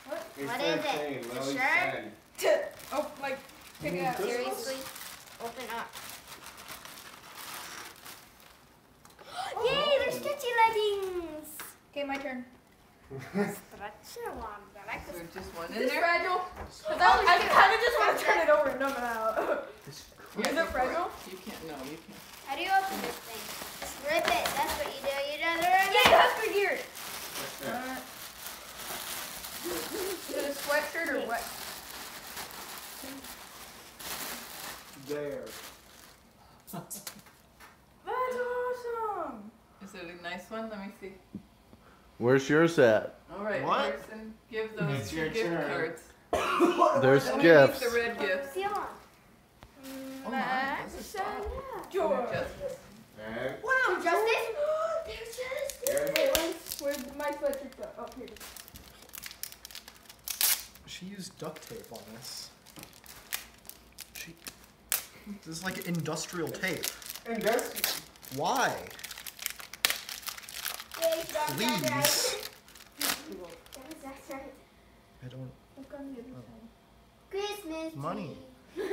What? You're What is 13, it? Lillie The said. shirt? Oh, like, pick it up. Seriously? Open up. Yay, they're sketchy leggings. Okay, my turn. Stretcher one. I like Is this. there just one Is in this there? fragile? Cause I kind of just want to turn it over and dump it out. Yeah, Is go it for fragile? You can't. No, you can't. How do you open this thing? Just rip it. That's what you do. You do the rip Yay, it. Husker gear. Is it a sweatshirt or what? There. That's awesome. Is it a nice one? Let me see. Where's yours at? All right, What? Harrison, give those It's your gift turn. cards. There's Underneath gifts. the red gifts. Seal on. Oh my, this is fun. George. Justice. Alright. Wow, justice? There's justice. Where's my sweatshirt go? Oh, here it is. She used duct tape on this. This is like industrial tape. And that's Why? Yay, that's Please. right. That's right. I don't. Look on the other side. Christmas Money. tree. Yay.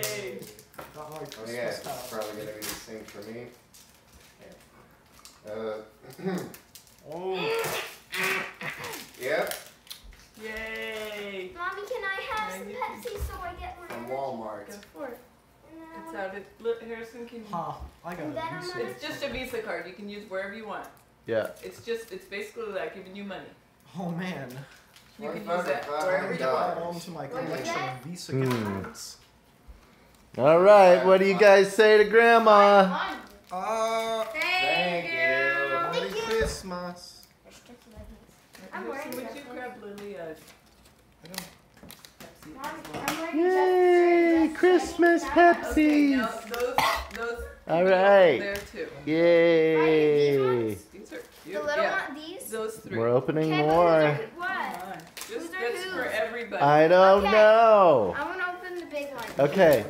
Yay! Not like Oh Christmas yeah, it's time. probably gonna be the same for me. Oh. Yep, Yay! Mommy, can I have Yeah, some you can. Pepsi so I get from one? Walmart. Go for it. No. It's out. Look, Harrison, can you? Ha! I got And then a I'm Visa. gonna- It's just a Visa card. You can use wherever you want. Yeah. It's basically like giving you money. Oh man. You can use 25 that or wherever you want. Add on to my What is collection that? of Visa gift Hmm. cards. All right. What do you guys say to Grandma? One. Thank you. Merry Thank you. Christmas. I'm Harrison, wearing would this you one. grab Lillie a I don't. Pepsi Mommy, as well? I'm wearing Yay, justice. Christmas Okay, Pepsi. now those. All can be right. opened There too. Yay. These are The cute. little Yeah. one, these? Those three. We're opening Okay, but more. who's Come what? on. Just Who's their that's for who's? everybody. I don't Okay. know. I want to open the big one. Okay.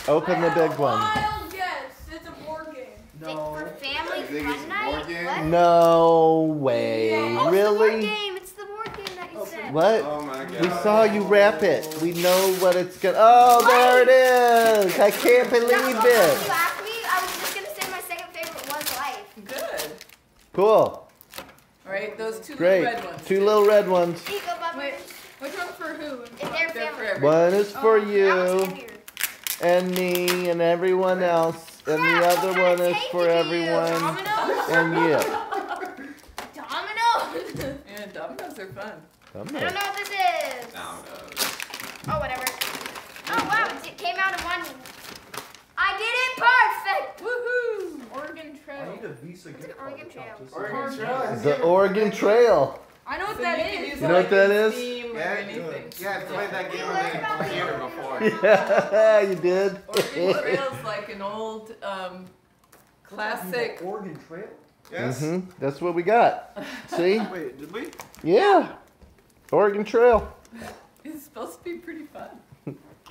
Open the big one. Wild guess. It's a board game. No. For family I think fun it's a night? board game. What? No way. Oh, it's the board Really? game. It's the board game that you said. What? Oh my god. We saw you wrap it. We know what it's gonna. Oh, there it is. I can't believe You it. asked me, I was just going to say my second favorite was life. Good. Cool. All right, those two Great. red ones. Two little red ones. There you go, Bubba. Wait, which one's for who? It's their They're for family. everybody. One is for Oh, That one's you heavier. and me and everyone else. And the Crap, other what kind one of is tape for did you everyone use? Dominoes? and you. Dominoes? Yeah, dominoes are fun. I don't know what this is. Oh, whatever. Oh, wow. It came out in one. I did it perfect. Woohoo. Oregon I Trail. need a Visa gift card. Oregon Trail. Oregon Trail. The Oregon Trail. I know what So that you can is. use You know it what that like in is? Steam or Yeah, anything. Yeah, I played that game We on learned the about the computer Oregon before. Trail. Yeah, you did. Oregon Trail's like an old classic. Oregon Trail? Yes. That's what we got. See? Wait, did we? Yeah. Oregon Trail. It's supposed to be pretty fun.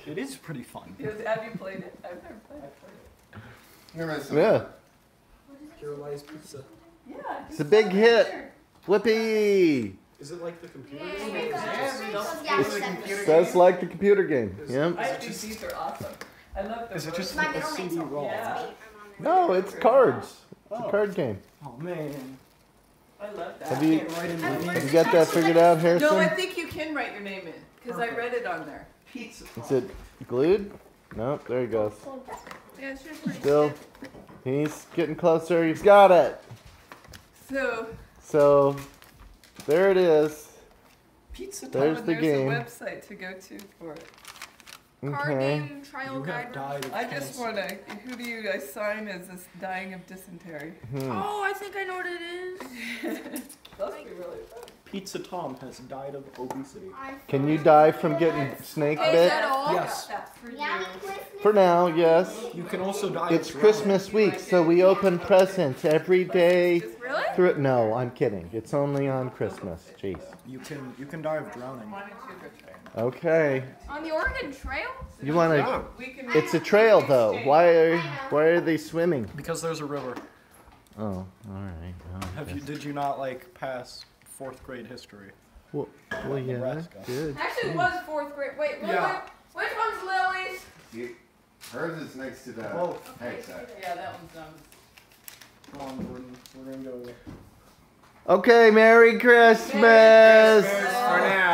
It is pretty fun. Have you played it? I've never played it. Remember some- Yeah. Carolina's Pizza. Yeah. It's a big hit. Whoopee. Is it like the computer? Yeah, game? it goes. Yeah, Yeah, it's a seven. computer Sounds like the computer game. Yeah. I think these are awesome. I love the Is it just My like a middle name's CD-ROM? Yeah. No, it's cards. It's a card game. Oh man. I love that. Have you Can't write in I'm my first- name. have you got that figured out, No, I Harrison? think you can write your name in because I read it on there. Pizza. Is it glued? No, there he goes. Yeah, it's just pretty Still, he's getting closer. He's got it. So There it is. Pizza time. There's the game. There's a website to go to for it. Card Okay. game trial You guide. have died of I just cancer. want to. Who do you assign as this dying of dysentery? Oh, I think I know what it is. Must be really fun. Pizza Tom has died of obesity. Can you die from getting snake Is bit? that all? Yes. That's for Yummy you. Christmas. For now, yes. You can also die It's of drowning. Christmas week, so we open presents every day. Really? Through no, I'm kidding. It's only on Christmas. Jeez. You can die of drowning. Why don't you go try it? Okay. On the Oregon Trail? You want to? Yeah, We can. It's a trail though. Why are they swimming? because there's a river. Oh, all right. Oh. Did you not like pass 4th grade history? Well, yeah, Nebraska. good. Actually, it was 4th grade. Wait, Yeah. which one's Lily's? Hers is next to the Both. hex set. Yeah, that one's done. Come on, Jordan. We're gonna go. Okay, Merry Christmas. For now.